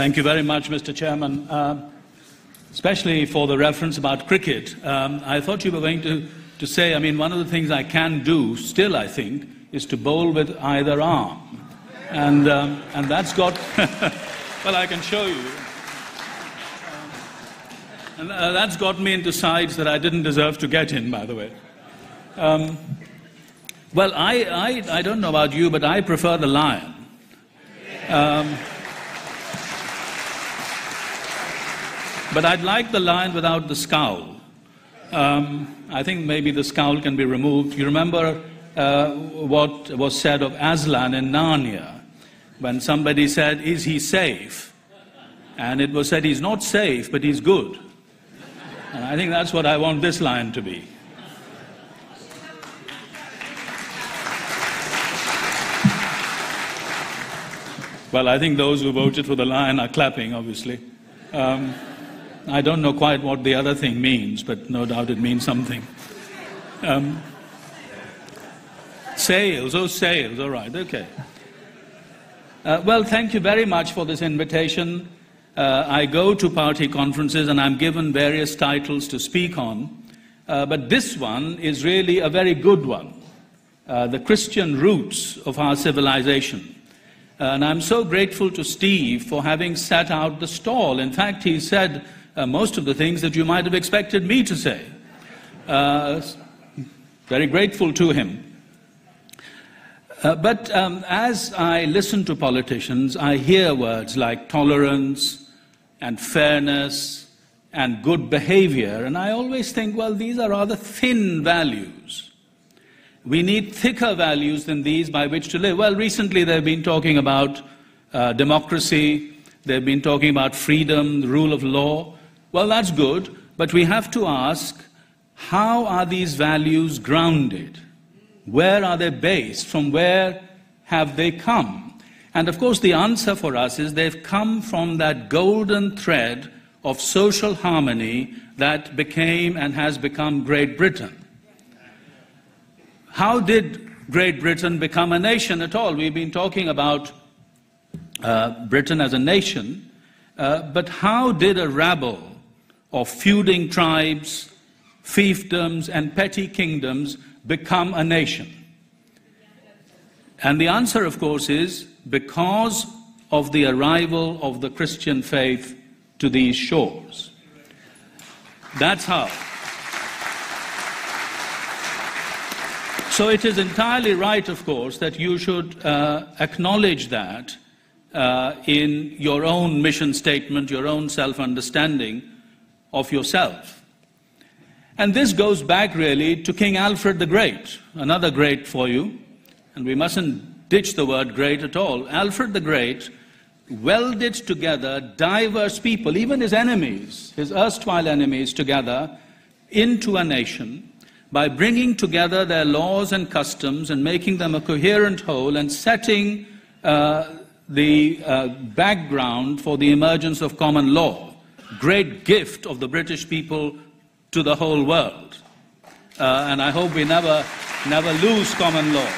Thank you very much, Mr. Chairman, especially for the reference about cricket. I thought you were going to say, I mean, one of the things I can do still, I think, is to bowl with either arm. And that's got, well, I can show you. And that's got me into sides that I didn't deserve to get in, by the way. Well, I don't know about you, but I prefer the lion. But I'd like the lion without the scowl. I think maybe the scowl can be removed. You remember what was said of Aslan in Narnia, when somebody said, "Is he safe?" And it was said, "He's not safe, but he's good." And I think that's what I want this lion to be. Well, I think those who voted for the lion are clapping, obviously. I don't know quite what the other thing means, but no doubt it means something. Sails, oh sails, all right, okay. Well, thank you very much for this invitation. I go to party conferences and I'm given various titles to speak on, but this one is really a very good one, the Christian roots of our civilization. And I'm so grateful to Steve for having set out the stall. In fact, he said most of the things that you might have expected me to say. Very grateful to him. But as I listen to politicians, I hear words like tolerance and fairness and good behavior, and I always think, well, these are rather thin values. We need thicker values than these by which to live. Well, recently they've been talking about democracy, they've been talking about freedom, the rule of law. Well, that's good, but we have to ask, how are these values grounded? Where are they based? From where have they come? And of course, the answer for us is they've come from that golden thread of social harmony that became and has become Great Britain. How did Great Britain become a nation at all? We've been talking about Britain as a nation, but how did a rabble of feuding tribes, fiefdoms, and petty kingdoms become a nation? And the answer, of course, is because of the arrival of the Christian faith to these shores. That's how. So it is entirely right, of course, that you should acknowledge that in your own mission statement, your own self-understanding of yourself. And this goes back really to King Alfred the Great, another great for you, and we mustn't ditch the word great at all. Alfred the Great welded together diverse people, even his enemies, his erstwhile enemies, together into a nation by bringing together their laws and customs and making them a coherent whole and setting the background for the emergence of common law. Great gift of the British people to the whole world. And I hope we never lose common law.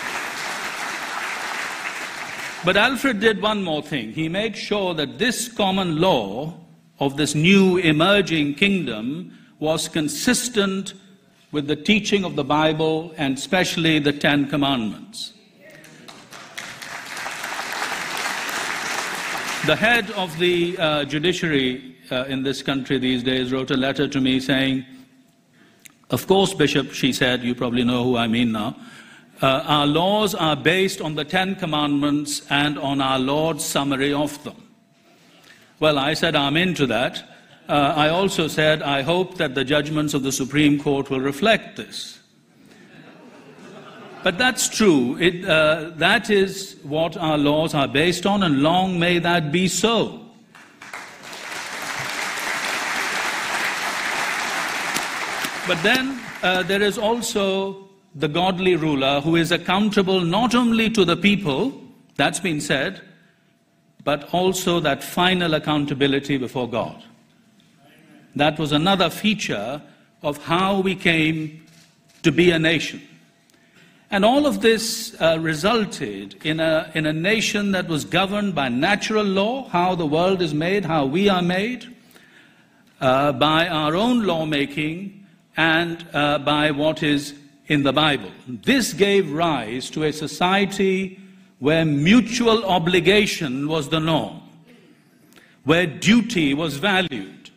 But Alfred did one more thing. He made sure that this common law of this new emerging kingdom was consistent with the teaching of the Bible and especially the Ten Commandments. The head of the judiciary in this country these days wrote a letter to me saying, "Of course, Bishop," she said, you probably know who I mean now, "our laws are based on the Ten Commandments and on our Lord's summary of them." Well, I said amen to that. I also said, I hope that the judgments of the Supreme Court will reflect this. But that's true. That is what our laws are based on, and long may that be so. But then there is also the godly ruler who is accountable not only to the people, that's been said, but also that final accountability before God. That was another feature of how we came to be a nation. And all of this resulted in a nation that was governed by natural law, how the world is made, how we are made, by our own lawmaking, and by what is in the Bible. This gave rise to a society where mutual obligation was the norm, where duty was valued,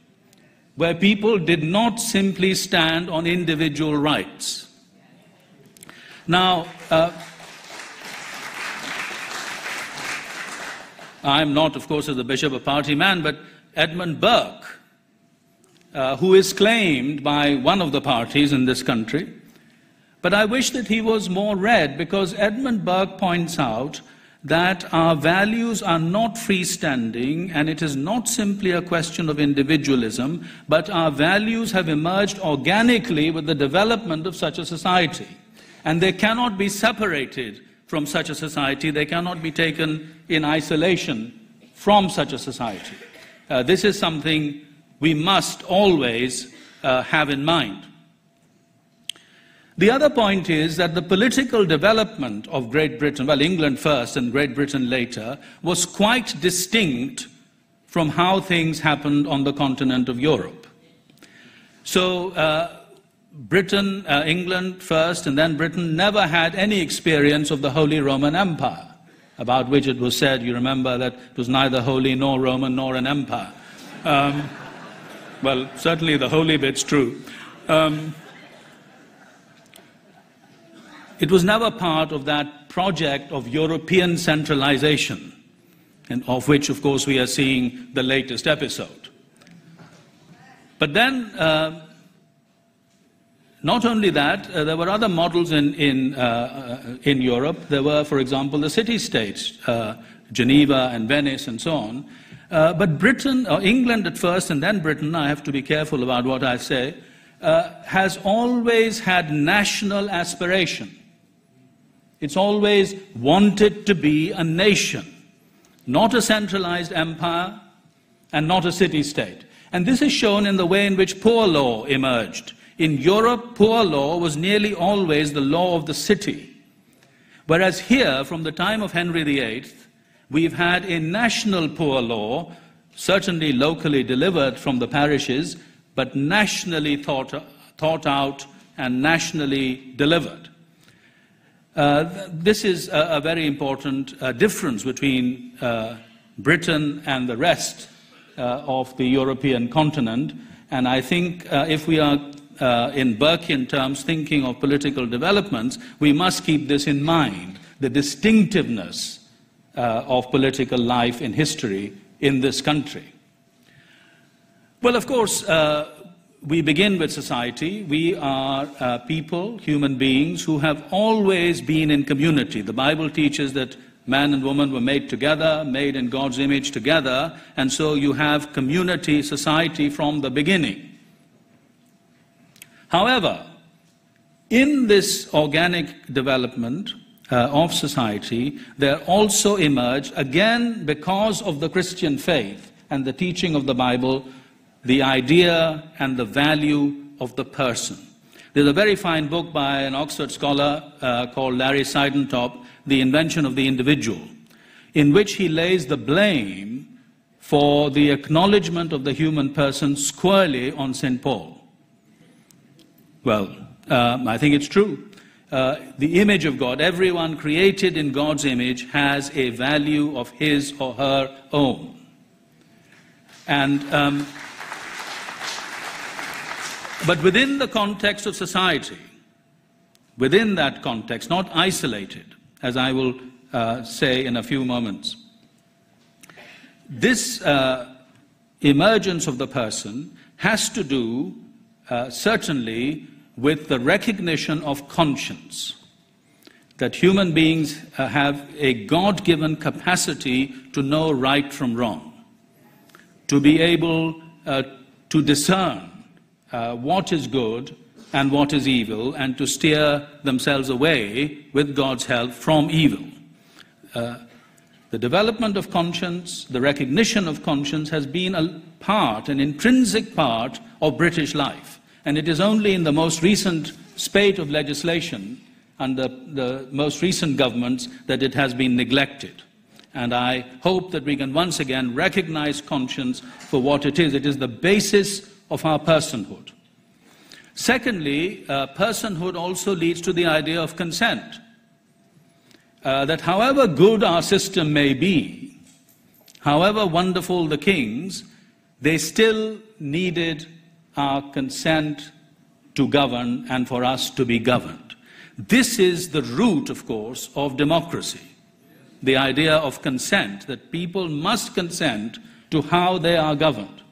where people did not simply stand on individual rights. Now, I'm not, of course, as a bishop, a party man, but Edmund Burke, who is claimed by one of the parties in this country, but I wish that he was more read, because Edmund Burke points out that our values are not freestanding, and it is not simply a question of individualism, but our values have emerged organically with the development of such a society. And they cannot be separated from such a society. They cannot be taken in isolation from such a society. This is something we must always have in mind. The other point is that the political development of Great Britain, well, England first and Great Britain later, was quite distinct from how things happened on the continent of Europe. So, Britain, England first, and then Britain never had any experience of the Holy Roman Empire, about which it was said, you remember, that it was neither holy nor Roman nor an empire. Well, certainly the holy bit's true. It was never part of that project of European centralization, and of which, of course, we are seeing the latest episode. But then, not only that, there were other models in Europe. There were, for example, the city-states, Geneva and Venice and so on. But Britain, or England at first and then Britain, I have to be careful about what I say, has always had national aspiration. It's always wanted to be a nation, not a centralized empire and not a city-state. And this is shown in the way in which poor law emerged. In Europe, poor law was nearly always the law of the city. Whereas here, from the time of Henry VIII, we've had a national poor law, certainly locally delivered from the parishes, but nationally thought out and nationally delivered. This is a very important difference between Britain and the rest of the European continent. And I think if we are in Burkean terms thinking of political developments, we must keep this in mind, the distinctiveness of political life in history in this country. Well, of course, we begin with society. We are people, human beings, who have always been in community. The Bible teaches that man and woman were made together, made in God's image together, and so you have community, society from the beginning. However, in this organic development of society, there also emerged, again because of the Christian faith and the teaching of the Bible, the idea and the value of the person. There's a very fine book by an Oxford scholar called Larry Seidentop, The Invention of the Individual, in which he lays the blame for the acknowledgement of the human person squarely on St. Paul. Well, I think it's true. The image of God, everyone created in God's image has a value of his or her own. And but within the context of society, within that context, not isolated, as I will say in a few moments, this emergence of the person has to do certainly with the recognition of conscience, that human beings have a God-given capacity to know right from wrong, to be able to discern what is good and what is evil, and to steer themselves away, with God's help, from evil. The development of conscience, the recognition of conscience, has been a part, an intrinsic part of British life. And it is only in the most recent spate of legislation under the most recent governments that it has been neglected. And I hope that we can once again recognize conscience for what it is. It is the basis of our personhood. Secondly, personhood also leads to the idea of consent. That however good our system may be, however wonderful the kings, they still needed our consent to govern and for us to be governed. This is the root, of course, of democracy. The idea of consent, that people must consent to how they are governed.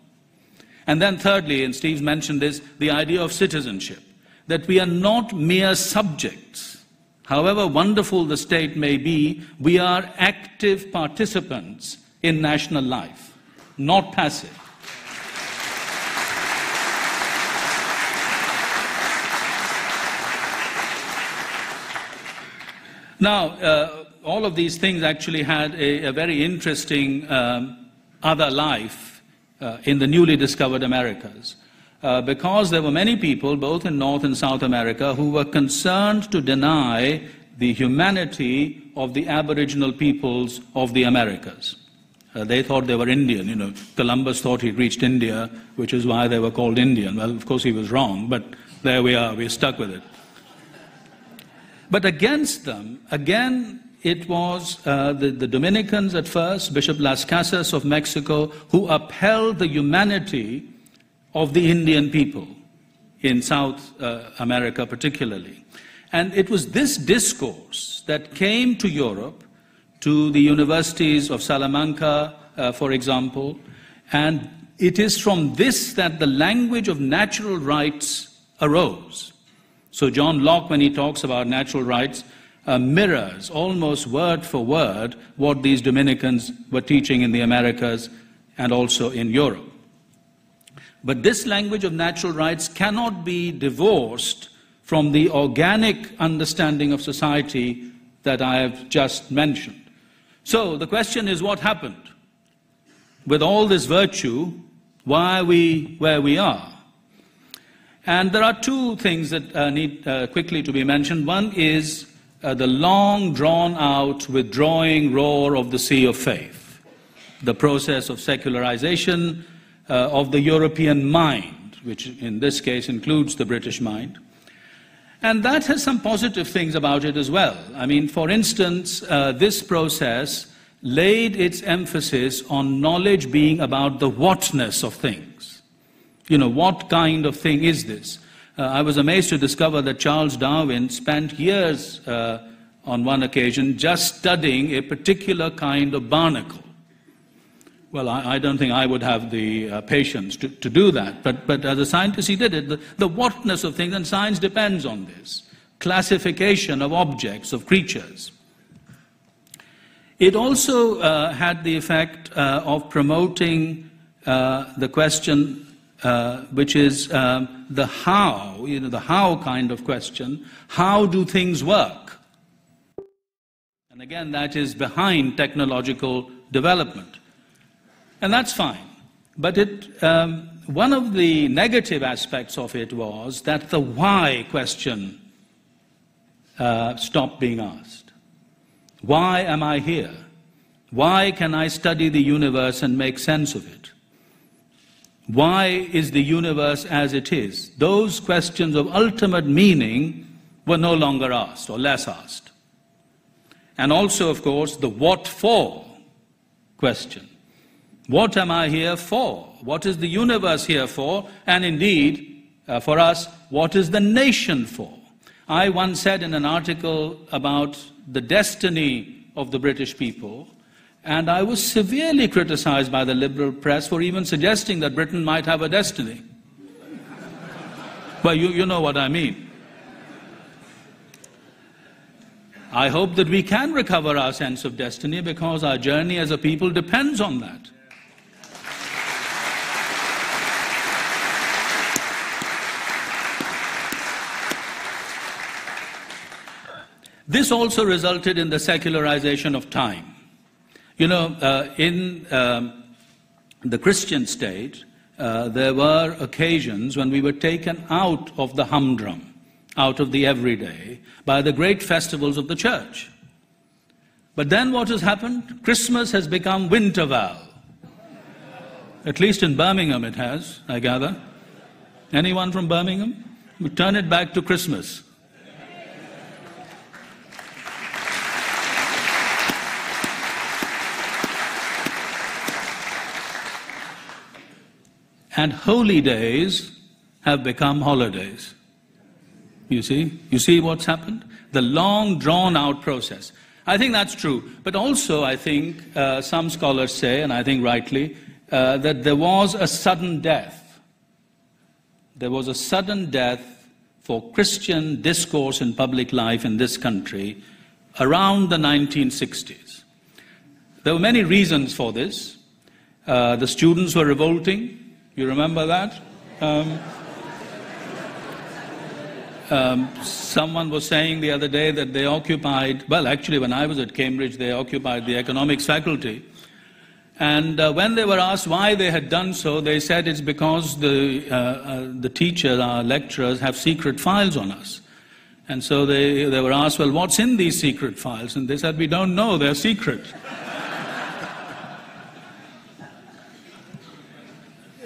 And then thirdly, and Steve mentioned this, the idea of citizenship, that we are not mere subjects. However wonderful the state may be, we are active participants in national life, not passive. Now, all of these things actually had a very interesting other life in the newly discovered Americas, because there were many people, both in North and South America, who were concerned to deny the humanity of the Aboriginal peoples of the Americas. They thought they were Indian. You know, Columbus thought he'd reached India, which is why they were called Indian. Well, of course he was wrong, but there we are, we're stuck with it. But against them, again, it was the Dominicans at first, Bishop Las Casas of Mexico, who upheld the humanity of the Indian people in South America particularly. And it was this discourse that came to Europe, to the universities of Salamanca, for example, and it is from this that the language of natural rights arose. So John Locke, when he talks about natural rights, mirrors almost word for word what these Dominicans were teaching in the Americas and also in Europe. But this language of natural rights cannot be divorced from the organic understanding of society that I have just mentioned. So the question is, what happened? With all this virtue, why are we where we are? And there are two things that need quickly to be mentioned. One is the long drawn-out withdrawing roar of the sea of faith, the process of secularization of the European mind, which in this case includes the British mind. And that has some positive things about it as well. I mean, for instance, this process laid its emphasis on knowledge being about the whatness of things. You know, what kind of thing is this? I was amazed to discover that Charles Darwin spent years on one occasion just studying a particular kind of barnacle. Well, I don't think I would have the patience to do that, but as a scientist he did it. The whatness of things, and science depends on this. Classification of objects, of creatures. It also had the effect of promoting the question which is the how, you know, the how kind of question. How do things work? And again, that is behind technological development. And that's fine. But one of the negative aspects of it was that the why question stopped being asked. Why am I here? Why can I study the universe and make sense of it? Why is the universe as it is? Those questions of ultimate meaning were no longer asked, or less asked. And also, of course, the what for question. What am I here for? What is the universe here for? And indeed, for us, what is the nation for? I once said in an article about the destiny of the British people, and I was severely criticized by the liberal press for even suggesting that Britain might have a destiny. Well, you know what I mean. I hope that we can recover our sense of destiny, because our journey as a people depends on that. This also resulted in the secularization of time. You know, in the Christian state, there were occasions when we were taken out of the humdrum. out of the everyday by the great festivals of the church. But then what has happened? Christmas has become Winterval. At least in Birmingham it has, I gather. Anyone from Birmingham? We turn it back to Christmas. And holy days have become holidays. You see what's happened? The long drawn-out process. I think that's true. But also, I think, some scholars say, and I think rightly, that there was a sudden death. There was a sudden death for Christian discourse in public life in this country around the 1960s. There were many reasons for this. The students were revolting. You remember that? Someone was saying the other day that they occupied, well, actually when I was at Cambridge, they occupied the economics faculty. And when they were asked why they had done so, they said it's because the teachers, our lecturers, have secret files on us. And so they were asked, well, what's in these secret files? And they said, we don't know, they're secret.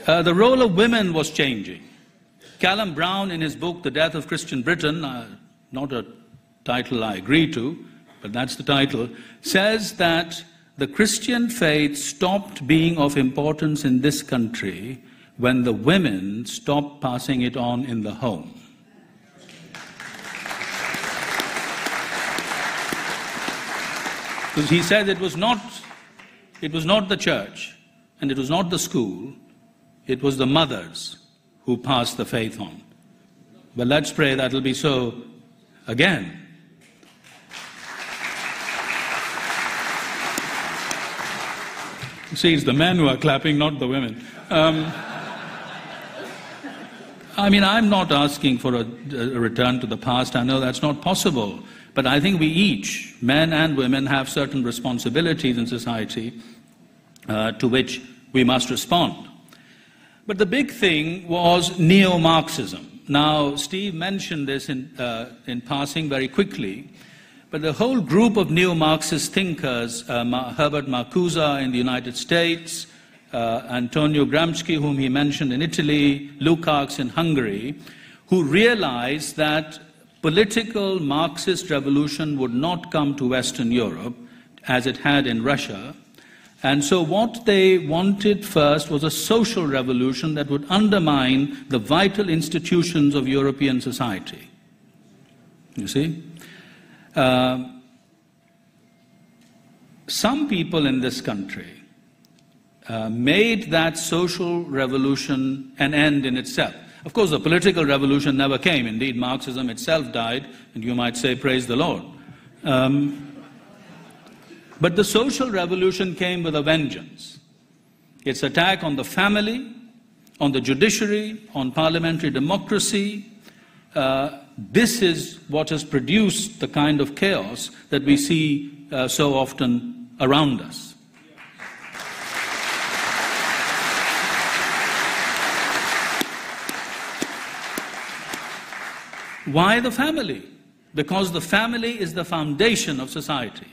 The role of women was changing. Callum Brown, in his book, The Death of Christian Britain, not a title I agree to, but that's the title, says that the Christian faith stopped being of importance in this country when the women stopped passing it on in the home. Because he said it was not the church, and it was not the school, it was the mothers who passed the faith on. But let's pray that'll be so again. You see, it's the men who are clapping, not the women. I mean, I'm not asking for a return to the past. I know that's not possible. But I think we each, men and women, have certain responsibilities in society to which we must respond. But the big thing was neo-Marxism. Now, Steve mentioned this in passing very quickly, but the whole group of neo-Marxist thinkers, Herbert Marcuse in the United States, Antonio Gramsci, whom he mentioned in Italy, Lukács in Hungary, who realized that political Marxist revolution would not come to Western Europe as it had in Russia. And so what they wanted first was a social revolution that would undermine the vital institutions of European society. You see? Some people in this country made that social revolution an end in itself. Of course, the political revolution never came. Indeed, Marxism itself died, and you might say, praise the Lord. But the social revolution came with a vengeance. Its attack on the family, on the judiciary, on parliamentary democracy. This is what has produced the kind of chaos that we see so often around us. Why the family? Because the family is the foundation of society.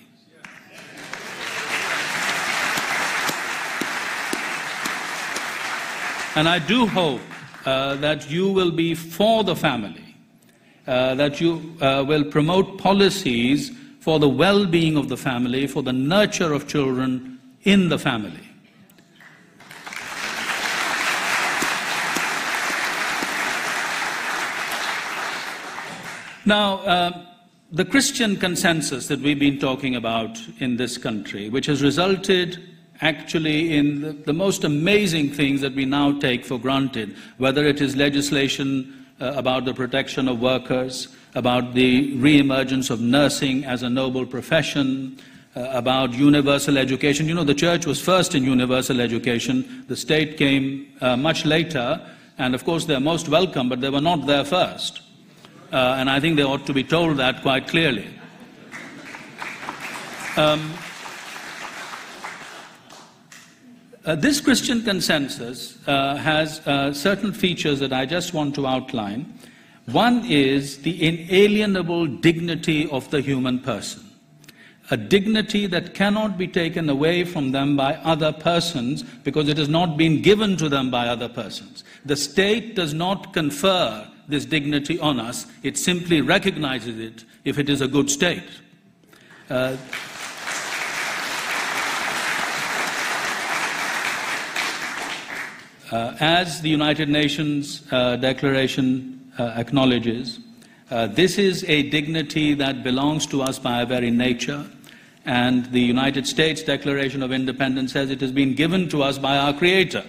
And I do hope that you will be for the family, that you will promote policies for the well-being of the family, for the nurture of children in the family. Now, the Christian consensus that we've been talking about in this country, which has resulted actually in the most amazing things that we now take for granted, whether it is legislation about the protection of workers, about the re-emergence of nursing as a noble profession, about universal education. You know, the church was first in universal education. The state came much later, and of course they're most welcome, but they were not there first. And I think they ought to be told that quite clearly. This Christian consensus has certain features that I just want to outline. One is the inalienable dignity of the human person, a dignity that cannot be taken away from them by other persons because it has not been given to them by other persons. The state does not confer this dignity on us, it simply recognizes it if it is a good state. As the United Nations Declaration acknowledges, this is a dignity that belongs to us by our very nature, and the United States Declaration of Independence says it has been given to us by our Creator.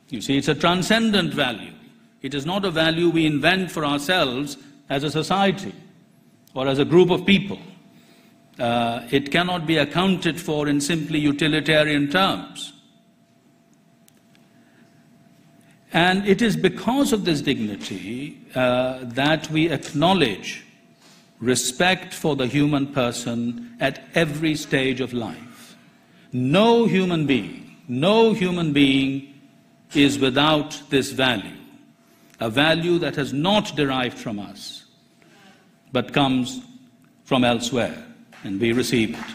You see, it's a transcendent value. It is not a value we invent for ourselves as a society or as a group of people. It cannot be accounted for in simply utilitarian terms. And it is because of this dignity that we acknowledge respect for the human person at every stage of life. No human being is without this value, a value that has not derived from us, but comes from elsewhere, and we receive it.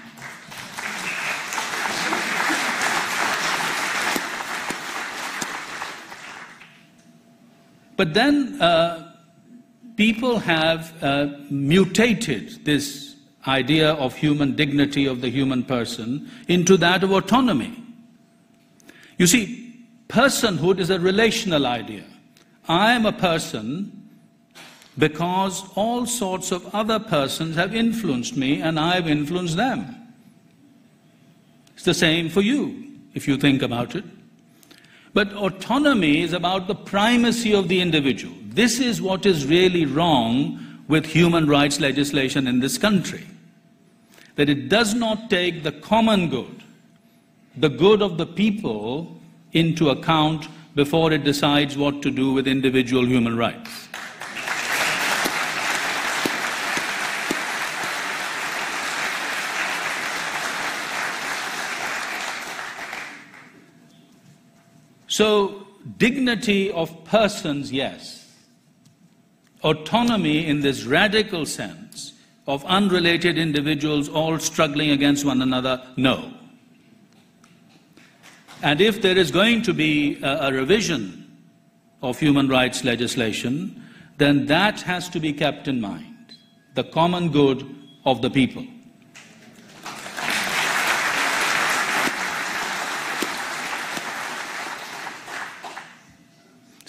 But then people have mutated this idea of human dignity of the human person into that of autonomy. You see, personhood is a relational idea. I am a person because all sorts of other persons have influenced me and I have influenced them. It's the same for you, if you think about it. But autonomy is about the primacy of the individual. This is what is really wrong with human rights legislation in this country. That it does not take the common good, the good of the people, into account before it decides what to do with individual human rights. So, dignity of persons, yes. Autonomy in this radical sense of unrelated individuals all struggling against one another, no. And if there is going to be a revision of human rights legislation, then that has to be kept in mind, the common good of the people.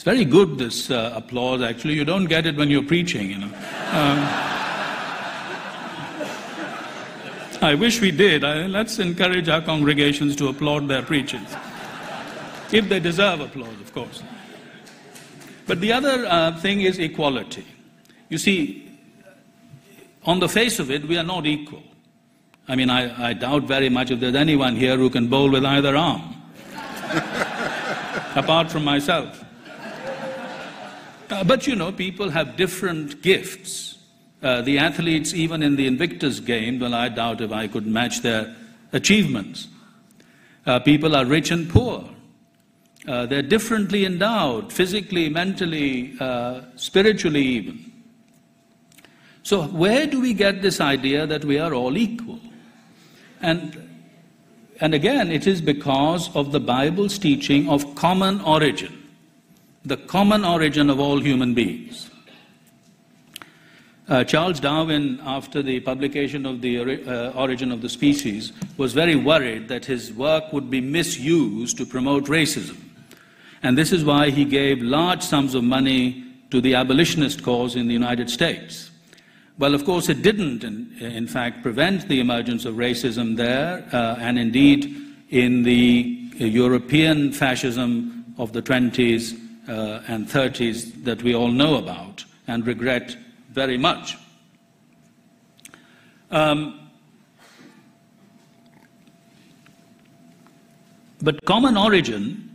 Very good, this applause, actually. You don't get it when you're preaching, you know. I wish we did. Let's encourage our congregations to applaud their preachers. If they deserve applause, of course. But the other thing is equality. You see, on the face of it, we are not equal. I mean, I doubt very much if there's anyone here who can bowl with either arm, apart from myself. But, you know, people have different gifts. The athletes, even in the Invictus Games, well, I doubt if I could match their achievements. People are rich and poor. They're differently endowed, physically, mentally, spiritually even. So where do we get this idea that we are all equal? And again, it is because of the Bible's teaching of common origin. The common origin of all human beings. Charles Darwin, after the publication of the Origin of the Species, was very worried that his work would be misused to promote racism. And this is why he gave large sums of money to the abolitionist cause in the United States. Well, of course, it didn't, in fact, prevent the emergence of racism there, and indeed, in the European fascism of the 20s, and 30s that we all know about and regret very much. But common origin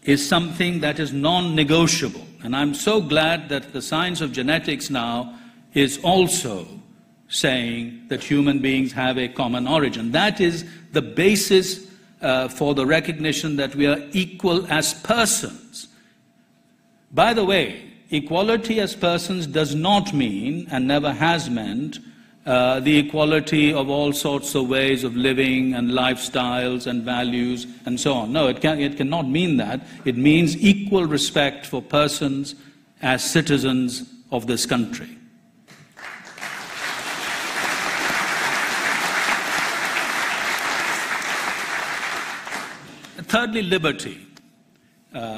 is something that is non-negotiable. And I'm so glad that the science of genetics now is also saying that human beings have a common origin. That is the basis for the recognition that we are equal as persons. By the way, equality as persons does not mean, and never has meant, the equality of all sorts of ways of living and lifestyles and values and so on. No, it cannot mean that. It means equal respect for persons as citizens of this country. Thirdly, liberty.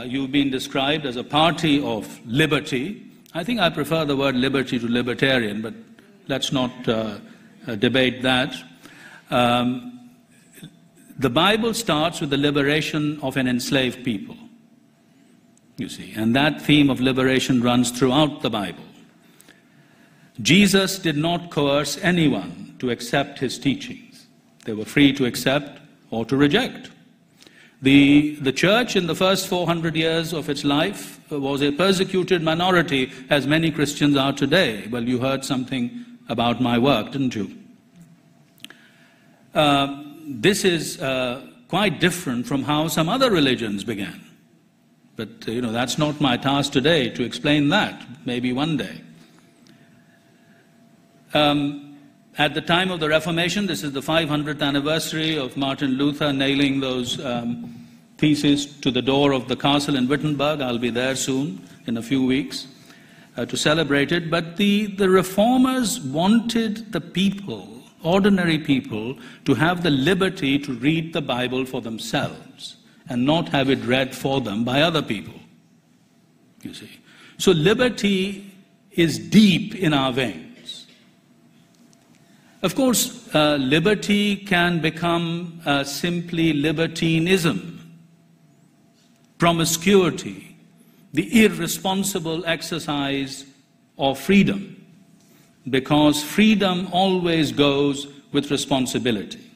You've been described as a party of liberty. I think I prefer the word liberty to libertarian, but let's not debate that. The Bible starts with the liberation of an enslaved people, you see, and that theme of liberation runs throughout the Bible. Jesus did not coerce anyone to accept his teachings. They were free to accept or to reject. The church in the first 400 years of its life was a persecuted minority, as many Christians are today. Well, you heard something about my work, didn't you? This is quite different from how some other religions began. But, that's not my task today to explain that, maybe one day. At the time of the Reformation, this is the 500th anniversary of Martin Luther nailing those theses to the door of the castle in Wittenberg. I'll be there soon, in a few weeks, to celebrate it. But the reformers wanted the people, ordinary people, to have the liberty to read the Bible for themselves and not have it read for them by other people, you see. So liberty is deep in our veins. Of course, liberty can become simply libertinism, promiscuity, the irresponsible exercise of freedom, because freedom always goes with responsibility.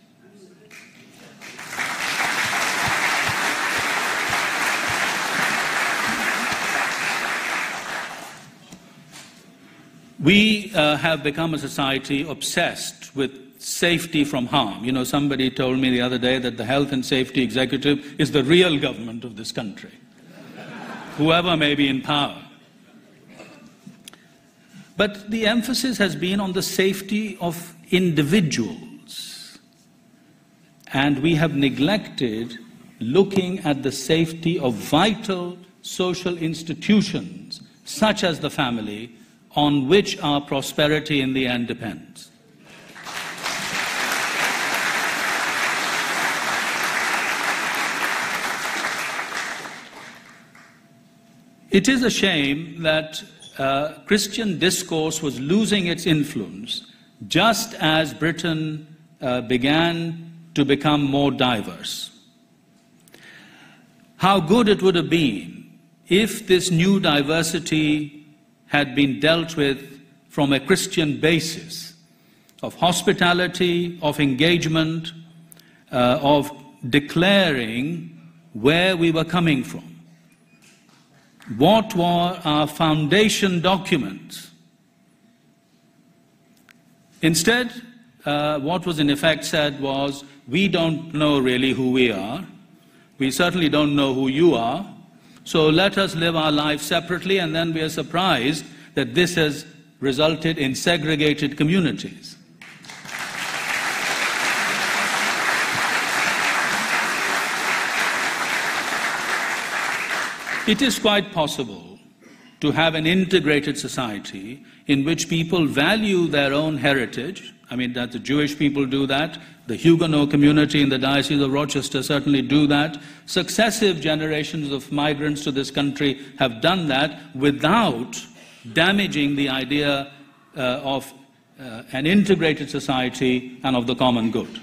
We have become a society obsessed with safety from harm. Somebody told me the other day that the health and safety executive is the real government of this country, whoever may be in power. But the emphasis has been on the safety of individuals, and we have neglected looking at the safety of vital social institutions, such as the family, on which our prosperity in the end depends. It is a shame that Christian discourse was losing its influence just as Britain began to become more diverse. How good it would have been if this new diversity had been dealt with from a Christian basis of hospitality, of engagement, of declaring where we were coming from. What were our foundation documents? Instead, what was in effect said was, we don't know really who we are. We certainly don't know who you are. So let us live our lives separately, and then we are surprised that this has resulted in segregated communities. It is quite possible to have an integrated society in which people value their own heritage. I mean, that the Jewish people do that. The Huguenot community in the Diocese of Rochester certainly do that. Successive generations of migrants to this country have done that without damaging the idea of an integrated society and of the common good.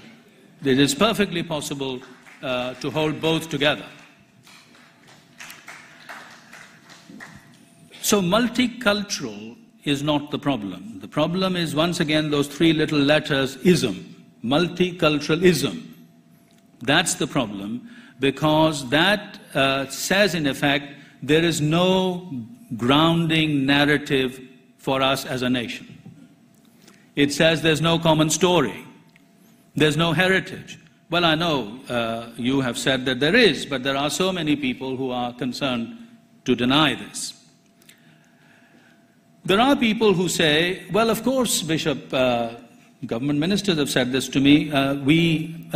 It is perfectly possible to hold both together. So multicultural is not the problem. The problem is, once again, those three little letters, ism. Multiculturalism. That's the problem, because that says, in effect, there is no grounding narrative for us as a nation. It says there's no common story. There's no heritage. Well, I know you have said that there is, but there are so many people who are concerned to deny this. There are people who say, well, of course, Bishop, government ministers have said this to me, we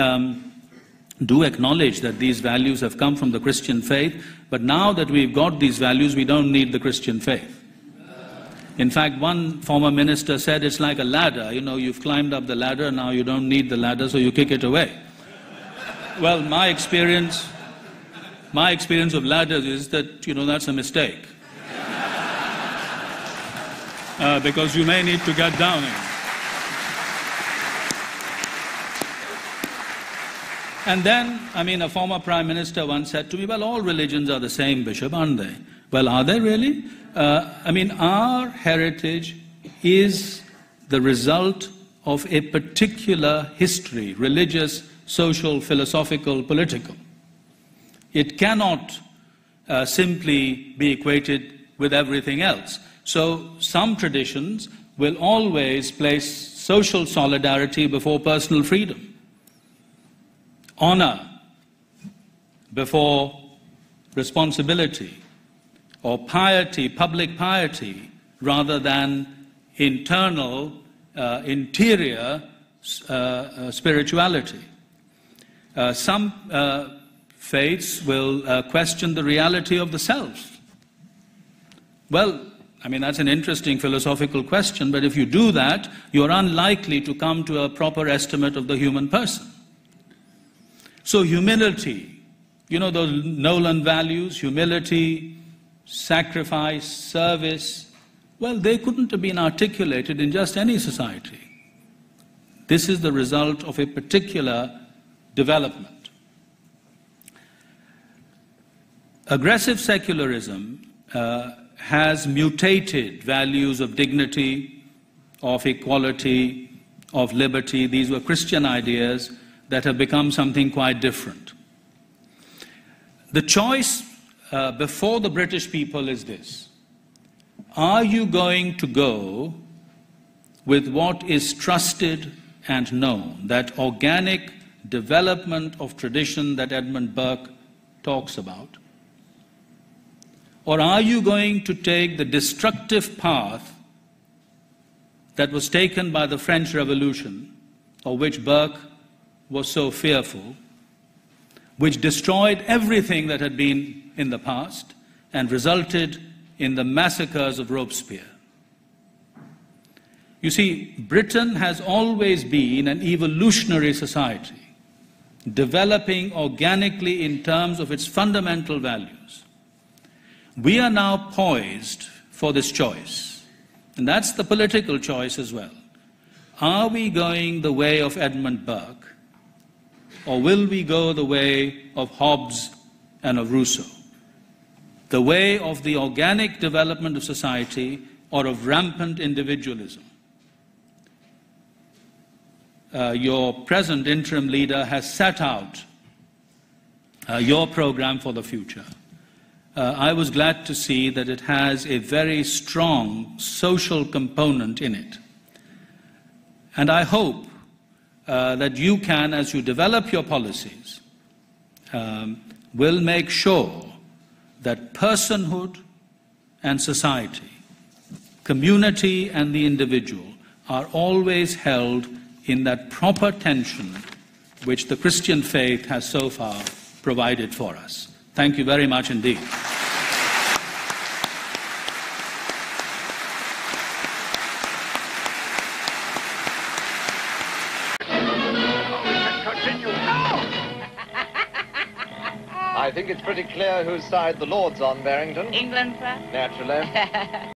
do acknowledge that these values have come from the Christian faith, but now that we've got these values, we don't need the Christian faith. In fact, one former minister said it's like a ladder. You know, you've climbed up the ladder, now you don't need the ladder, so you kick it away. Well, my experience of ladders is that, you know, that's a mistake. Because you may need to get down in. And then, I mean, a former prime minister once said to me, well, all religions are the same, Bishop, aren't they? Well, are they really? I mean, our heritage is the result of a particular history, religious, social, philosophical, political. It cannot simply be equated with everything else. So some traditions will always place social solidarity before personal freedom, honor before responsibility, or piety, public piety, rather than internal, interior spirituality. Some faiths will question the reality of the self. Well, I mean, that's an interesting philosophical question, but if you do that, you're unlikely to come to a proper estimate of the human person. So humility, you know those Nolan values, humility, sacrifice, service, well, they couldn't have been articulated in just any society. This is the result of a particular development. Aggressive secularism has mutated values of dignity, of equality, of liberty. These were Christian ideas that have become something quite different. The choice before the British people is this: are you going to go with what is trusted and known, that organic development of tradition that Edmund Burke talks about? Or are you going to take the destructive path that was taken by the French Revolution, of which Burke was so fearful, which destroyed everything that had been in the past and resulted in the massacres of Robespierre? You see, Britain has always been an evolutionary society, developing organically in terms of its fundamental values. We are now poised for this choice, and that's the political choice as well. Are we going the way of Edmund Burke, or will we go the way of Hobbes and of Rousseau? The way of the organic development of society or of rampant individualism? Your present interim leader has set out your program for the future. I was glad to see that it has a very strong social component in it. And I hope that you can, as you develop your policies, will make sure that personhood and society, community and the individual are always held in that proper tension which the Christian faith has so far provided for us. Thank you very much indeed. I think it's pretty clear whose side the Lord's on, Barrington. England, sir. Naturally.